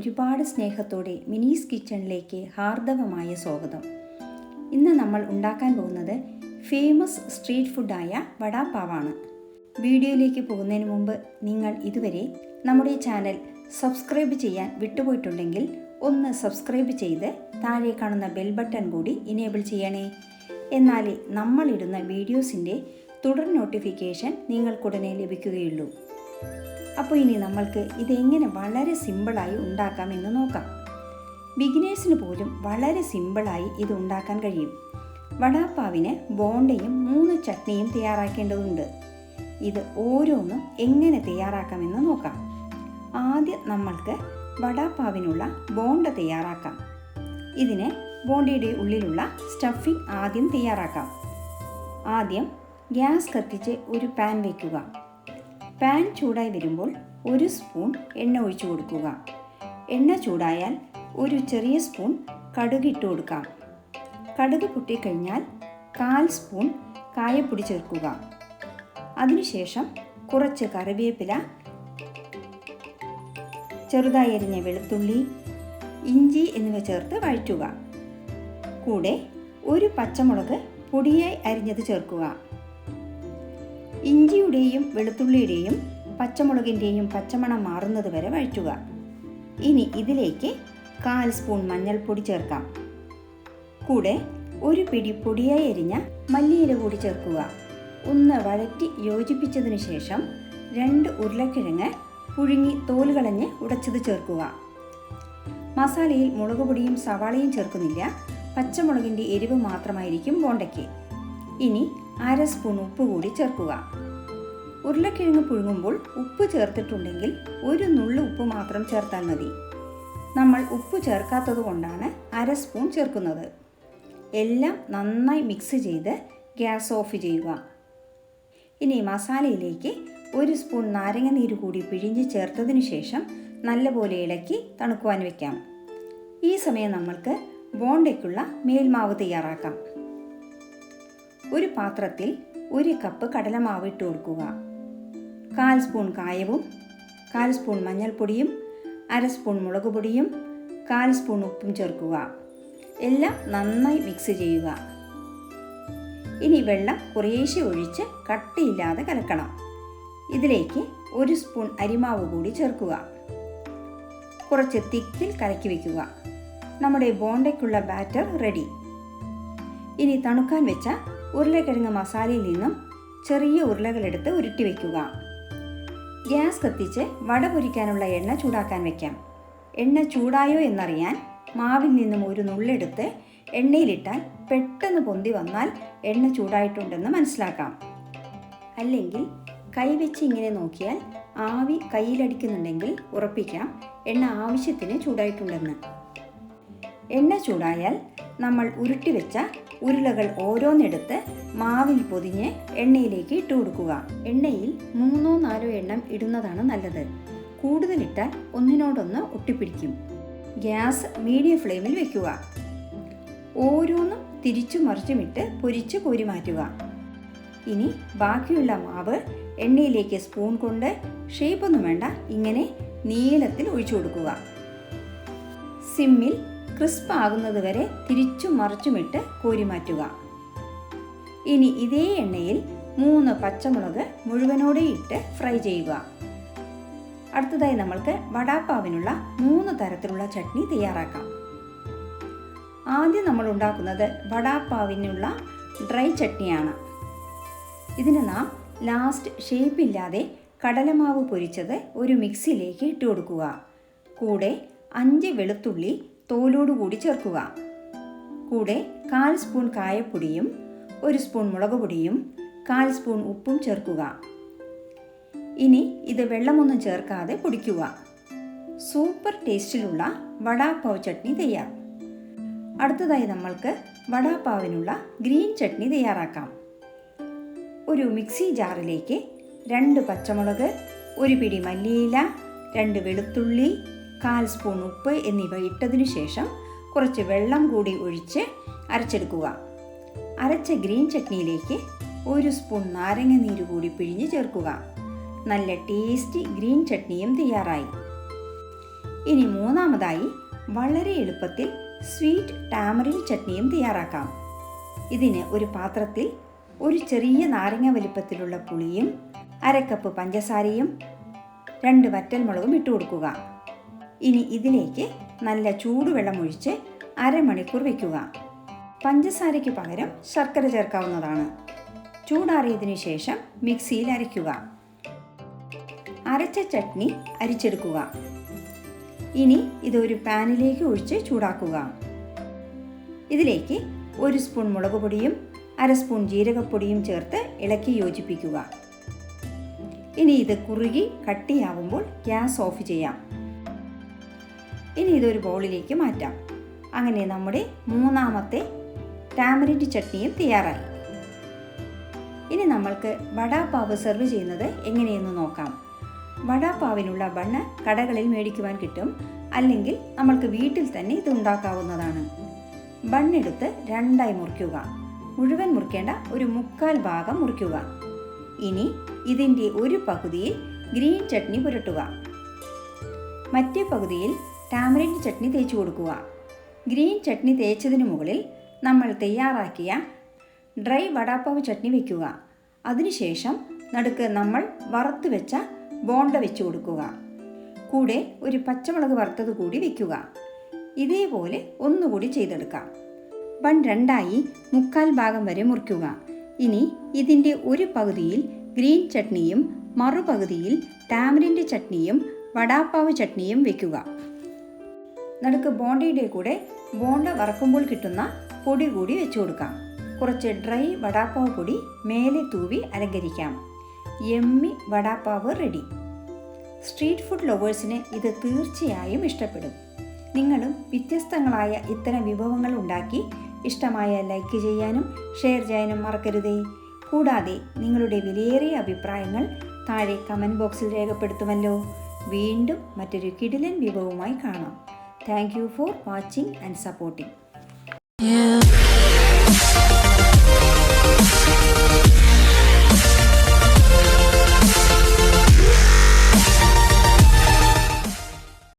ഒരുപാട് സ്നേഹത്തോടെ മിനീസ് കിച്ചണിലേക്ക് ഹാർദവമായ സ്വാഗതം. ഇന്ന് നമ്മൾ ഉണ്ടാക്കാൻ പോകുന്നത് ഫേമസ് സ്ട്രീറ്റ് ഫുഡായ വടാപ്പാവാണ്. വീഡിയോയിലേക്ക് പോകുന്നതിന് മുമ്പ് നിങ്ങൾ ഇതുവരെ നമ്മുടെ ചാനൽ സബ്സ്ക്രൈബ് ചെയ്യാൻ വിട്ടുപോയിട്ടുണ്ടെങ്കിൽ ഒന്ന് സബ്സ്ക്രൈബ് ചെയ്ത് താഴെ കാണുന്ന ബെൽ ബട്ടൺ കൂടി ഇനേബിൾ ചെയ്യണേ. എന്നാലേ നമ്മളിടുന്ന വീഡിയോസിൻ്റെ തുടർ നോട്ടിഫിക്കേഷൻ നിങ്ങൾക്കുടനെ ലഭിക്കുകയുള്ളൂ. അപ്പോൾ ഇനി നമ്മൾക്ക് ഇതെങ്ങനെ വളരെ സിമ്പിളായി ഉണ്ടാക്കാമെന്ന് നോക്കാം. ബിഗിനേഴ്സിന് പോലും വളരെ സിമ്പിളായി ഇത് ഉണ്ടാക്കാൻ കഴിയും. വടാപ്പാവിന് ബോണ്ടയും 3 ചട്നിയും തയ്യാറാക്കേണ്ടതുണ്ട്. ഇത് ഓരോന്നും എങ്ങനെ തയ്യാറാക്കാമെന്ന് നോക്കാം. ആദ്യം നമ്മൾക്ക് വടാപ്പാവിനുള്ള ബോണ്ട തയ്യാറാക്കാം. ഇതിന് ബോണ്ടയുടെ ഉള്ളിലുള്ള സ്റ്റഫിംഗ് ആദ്യം തയ്യാറാക്കാം. ആദ്യം ഗ്യാസ് കത്തിച്ച് ഒരു പാൻ വയ്ക്കുക. പാൻ ചൂടായി വരുമ്പോൾ 1 സ്പൂൺ എണ്ണ ഒഴിച്ചു കൊടുക്കുക. എണ്ണ ചൂടായാൽ ഒരു ചെറിയ സ്പൂൺ കടുക് ഇട്ട് കൊടുക്കാം. കടുക് പൊട്ടിക്കഴിഞ്ഞാൽ 1/4 സ്പൂൺ കായപ്പൊടി ചേർക്കുക. അതിനുശേഷം കുറച്ച് കറിവേപ്പില, ചെറുതായി അരിഞ്ഞ വെളുത്തുള്ളി, ഇഞ്ചി എന്നിവ ചേർത്ത് വഴറ്റുക. കൂടെ 1 പച്ചമുളക് പൊടിയായി അരിഞ്ഞത് ചേർക്കുക. ഇഞ്ചിയുടെയും വെളുത്തുള്ളിയുടെയും പച്ചമുളകിൻ്റെയും പച്ചമണം മാറുന്നത് വരെ വഴറ്റുക. ഇനി ഇതിലേക്ക് 1/4 സ്പൂൺ മഞ്ഞൾപ്പൊടി ചേർക്കാം. കൂടെ 1 പിടി പൊടിയായി അരിഞ്ഞ മല്ലിയില കൂടി ചേർക്കുക. ഒന്ന് വഴറ്റി യോജിപ്പിച്ചതിന് ശേഷം 2 ഉരുളക്കിഴങ്ങ് പുഴുങ്ങി തോല് കളഞ്ഞ് ഉടച്ചത് ചേർക്കുക. മസാലയിൽ മുളക് പൊടിയും സവാളയും ചേർക്കുന്നില്ല. പച്ചമുളകിൻ്റെ എരിവ് മാത്രമായിരിക്കും ബോണ്ടയ്ക്ക്. ഇനി 1/2 സ്പൂൺ ഉപ്പ് കൂടി ചേർക്കുക. ഉരുളക്കിഴങ്ങ് പുഴുങ്ങുമ്പോൾ ഉപ്പ് ചേർത്തിട്ടുണ്ടെങ്കിൽ 1 നുള്ളു ഉപ്പ് മാത്രം ചേർത്താൽ മതി. നമ്മൾ ഉപ്പ് ചേർക്കാത്തത് കൊണ്ടാണ് 1/2 സ്പൂൺ ചേർക്കുന്നത്. എല്ലാം നന്നായി മിക്സ് ചെയ്ത് ഗ്യാസ് ഓഫ് ചെയ്യുക. ഇനി മസാലയിലേക്ക് 1 സ്പൂൺ നാരങ്ങ നീര് കൂടി പിഴിഞ്ഞ് ചേർത്തതിന് ശേഷം നല്ലപോലെ ഇളക്കി തണുക്കുവാൻ വയ്ക്കാം. ഈ സമയം നമ്മൾക്ക് ബോണ്ടയ്ക്കുള്ള മേൽമാവ് തയ്യാറാക്കാം. ഒരു പാത്രത്തിൽ 1 കപ്പ് കടലമാവ് ഇട്ട് കൊടുക്കുക. 1/4 സ്പൂൺ കായവും 1/4 സ്പൂൺ മഞ്ഞൾപ്പൊടിയും 1/2 സ്പൂൺ മുളക് പൊടിയും 1/4 സ്പൂൺ ഉപ്പും ചേർക്കുക. എല്ലാം നന്നായി മിക്സ് ചെയ്യുക. ഇനി വെള്ളം കുറേശ്ശെ ഒഴിച്ച് കട്ടിയില്ലാതെ കലക്കണം. ഇതിലേക്ക് 1 സ്പൂൺ അരിമാവ് കൂടി ചേർക്കുക. കുറച്ച് തിക്കിൽ കലക്കി വയ്ക്കുക. നമ്മുടെ ബോണ്ടയ്ക്കുള്ള ബാറ്റർ റെഡി. ഇനി തണുക്കാൻ വെച്ച ഉരുളക്കിഴങ്ങ് മസാലയിൽ നിന്നും ചെറിയ ഉരുളകളെടുത്ത് ഉരുട്ടി വയ്ക്കുക. ഗ്യാസ് കത്തിച്ച് വട പൊരിക്കാനുള്ള എണ്ണ ചൂടാക്കാൻ വയ്ക്കാം. എണ്ണ ചൂടായോ എന്നറിയാൻ മാവിൽ നിന്നും 1 നുള്ളെടുത്ത് എണ്ണയിലിട്ടാൽ പെട്ടെന്ന് പൊന്തി വന്നാൽ എണ്ണ ചൂടായിട്ടുണ്ടെന്ന് മനസ്സിലാക്കാം. അല്ലെങ്കിൽ കൈവച്ച് ഇങ്ങനെ നോക്കിയാൽ ആവി കയ്യിലടിക്കുന്നുണ്ടെങ്കിൽ ഉറപ്പിക്കാം എണ്ണ ആവശ്യത്തിന് ചൂടായിട്ടുണ്ടെന്ന്. എണ്ണ ചൂടായാൽ നമ്മൾ ഉരുട്ടി വെച്ച ഉരുളകൾ ഓരോന്നെടുത്ത് മാവിൽ പൊതിഞ്ഞ് എണ്ണയിലേക്ക് ഇട്ട് കൊടുക്കുക. എണ്ണയിൽ 3-4 എണ്ണം ഇടുന്നതാണ് നല്ലത്. കൂടുതലിട്ടാൽ ഒന്നിനോടൊന്ന് ഒട്ടിപ്പിടിക്കും. ഗ്യാസ് മീഡിയം ഫ്ലെയിമിൽ വെക്കുക. ഓരോന്നും തിരിച്ചു മറിച്ചുമിട്ട് പൊരിച്ച് കോരി മാറ്റുക. ഇനി ബാക്കിയുള്ള മാവ് എണ്ണയിലേക്ക് സ്പൂൺ കൊണ്ട്, ഷേപ്പൊന്നും വേണ്ട, ഇങ്ങനെ നീളത്തിൽ ഒഴിച്ചു കൊടുക്കുക. സിമ്മിൽ ക്രിസ്പ് ആകുന്നത് വരെ തിരിച്ചും മറിച്ചുമിട്ട് കോരി മാറ്റുക. ഇനി ഇതേ എണ്ണയിൽ 3 പച്ചമുളക് മുഴുവനോടെ ഇട്ട് ഫ്രൈ ചെയ്യുക. അടുത്തതായി നമ്മൾക്ക് വടാപ്പാവിനുള്ള 3 തരത്തിലുള്ള ചട്നി തയ്യാറാക്കാം. ആദ്യം നമ്മൾ ഉണ്ടാക്കുന്നത് വടാപ്പാവിനുള്ള ഡ്രൈ ചട്നിയാണ്. ഇതിന് നാം ലാസ്റ്റ് ഷേപ്പില്ലാതെ കടലമാവ് പൊരിച്ചത് ഒരു മിക്സിയിലേക്ക് ഇട്ട് കൊടുക്കുക. കൂടെ 5 വെളുത്തുള്ളി തോലോടുകൂടി ചേർക്കുക. കൂടെ 1/4 സ്പൂൺ കായപ്പൊടിയും 1 സ്പൂൺ മുളക് പൊടിയും 1/4 സ്പൂൺ ഉപ്പും ചേർക്കുക. ഇനി ഇത് വെള്ളമൊന്നും ചേർക്കാതെ പൊടിക്കുക. സൂപ്പർ ടേസ്റ്റിലുള്ള വടാപ്പാവ് ചട്നി തയ്യാർ. അടുത്തതായി നമ്മൾക്ക് വടാപ്പാവിനുള്ള ഗ്രീൻ ചട്നി തയ്യാറാക്കാം. ഒരു മിക്സി ജാറിലേക്ക് 2 പച്ചമുളക്, 1 പിടി മല്ലിയില, 2 വെളുത്തുള്ളി, 1/4 സ്പൂൺ ഉപ്പ് എന്നിവ ഇട്ടതിനു ശേഷം കുറച്ച് വെള്ളം കൂടി ഒഴിച്ച് അരച്ചെടുക്കുക. അരച്ച ഗ്രീൻ ചട്നിയിലേക്ക് 1 സ്പൂൺ നാരങ്ങ നീര് കൂടി പിഴിഞ്ഞ് ചേർക്കുക. നല്ല ടേസ്റ്റി ഗ്രീൻ ചട്നിയും തയ്യാറായി. ഇനി മൂന്നാമതായി വളരെ എളുപ്പത്തിൽ സ്വീറ്റ് ടാമറിൻഡ് ചട്നിയും തയ്യാറാക്കാം. ഇതിന് ഒരു പാത്രത്തിൽ ഒരു ചെറിയ നാരങ്ങ വലിപ്പത്തിലുള്ള പുളിയും 1/2 കപ്പ് പഞ്ചസാരയും 2 വറ്റൽമുളകും ഇട്ട് കൊടുക്കുക. ഇനി ഇതിലേക്ക് നല്ല ചൂടുവെള്ളം ഒഴിച്ച് അരമണിക്കൂർ വയ്ക്കുക. പഞ്ചസാരയ്ക്ക് പകരം ശർക്കര ചേർക്കാവുന്നതാണ്. ചൂടാറിയതിനു ശേഷം മിക്സിയിൽ അരയ്ക്കുക. അരച്ച ചട്നി അരിച്ചെടുക്കുക. ഇനി ഇതൊരു പാനിലേക്ക് ഒഴിച്ച് ചൂടാക്കുക. ഇതിലേക്ക് 1 സ്പൂൺ മുളക് പൊടിയും 1/2 സ്പൂൺ ജീരകപ്പൊടിയും ചേർത്ത് ഇളക്കി യോജിപ്പിക്കുക. ഇനി ഇത് കുറുകി കട്ടിയാവുമ്പോൾ ഗ്യാസ് ഓഫ് ചെയ്യാം. ഇനി ഇതൊരു ബൗളിലേക്ക് മാറ്റാം. അങ്ങനെ നമ്മുടെ മൂന്നാമത്തെ ടാമറിൻഡ് ചട്നിയും തയ്യാറായി. ഇനി നമ്മൾക്ക് വടാപാവ് സെർവ് ചെയ്യുന്നത് എങ്ങനെയെന്ന് നോക്കാം. വടാപാവിനുള്ള ബണ്ണ് കടകളിൽ മേടിക്കുവാൻ കിട്ടും. അല്ലെങ്കിൽ നമ്മൾക്ക് വീട്ടിൽ തന്നെ ഇത് ഉണ്ടാക്കാവുന്നതാണ്. ബണ്ണെടുത്ത് 2ആയി മുറിക്കുക. മുഴുവൻ മുറിക്കേണ്ട, ഒരു 1/4 ഭാഗം മുറിക്കുക. ഇനി ഇതിൻ്റെ ഒരു പകുതിയിൽ ഗ്രീൻ ചട്നി പുരട്ടുക. മറ്റേ പകുതിയിൽ ടാമറിൻഡ് ചട്നി തേച്ച് കൊടുക്കുക. ഗ്രീൻ ചട്നി തേച്ചതിന് മുകളിൽ നമ്മൾ തയ്യാറാക്കിയ ഡ്രൈ വടാപാവ് ചട്നി വയ്ക്കുക. അതിനുശേഷം നടുക്ക് നമ്മൾ വറുത്ത് വെച്ച ബോണ്ട വെച്ച് കൊടുക്കുക. കൂടെ ഒരു പച്ചമുളക് വറുത്തത് കൂടി വയ്ക്കുക. ഇതേപോലെ ഒന്നുകൂടി ചെയ്തെടുക്കാം. ബൺ 2ആയി 1/4 ഭാഗം വരെ മുറിക്കുക. ഇനി ഇതിൻ്റെ ഒരു പകുതിയിൽ ഗ്രീൻ ചട്നിയും മറുപകുതിയിൽ ടാമറിൻഡ് ചട്നിയും വടാപാവ് ചട്നിയും വയ്ക്കുക. നടുക്ക് ബോണ്ടയുടെ കൂടെ ബോണ്ട വറക്കുമ്പോൾ കിട്ടുന്ന പൊടി കൂടി വെച്ചു കൊടുക്കാം. കുറച്ച് ഡ്രൈ വടാപാവ് പൊടി മേലെ തൂവി അലങ്കരിക്കാം. Yummy vada pav ready. Street food ലവേഴ്സിന് ഇത് തീർച്ചയായും ഇഷ്ടപ്പെടും. നിങ്ങളും വ്യത്യസ്തങ്ങളായ ഇത്തരം വിഭവങ്ങൾ ഉണ്ടാക്കി ഇഷ്ടമായ ലൈക്ക് ചെയ്യാനും ഷെയർ ചെയ്യാനും മറക്കരുതേ. കൂടാതെ നിങ്ങളുടെ വിലയേറിയ അഭിപ്രായങ്ങൾ താഴെ കമൻറ്റ് ബോക്സിൽ രേഖപ്പെടുത്തുമല്ലോ. വീണ്ടും മറ്റൊരു കിടിലൻ വിഭവവുമായി കാണാം. Thank you for watching and supporting.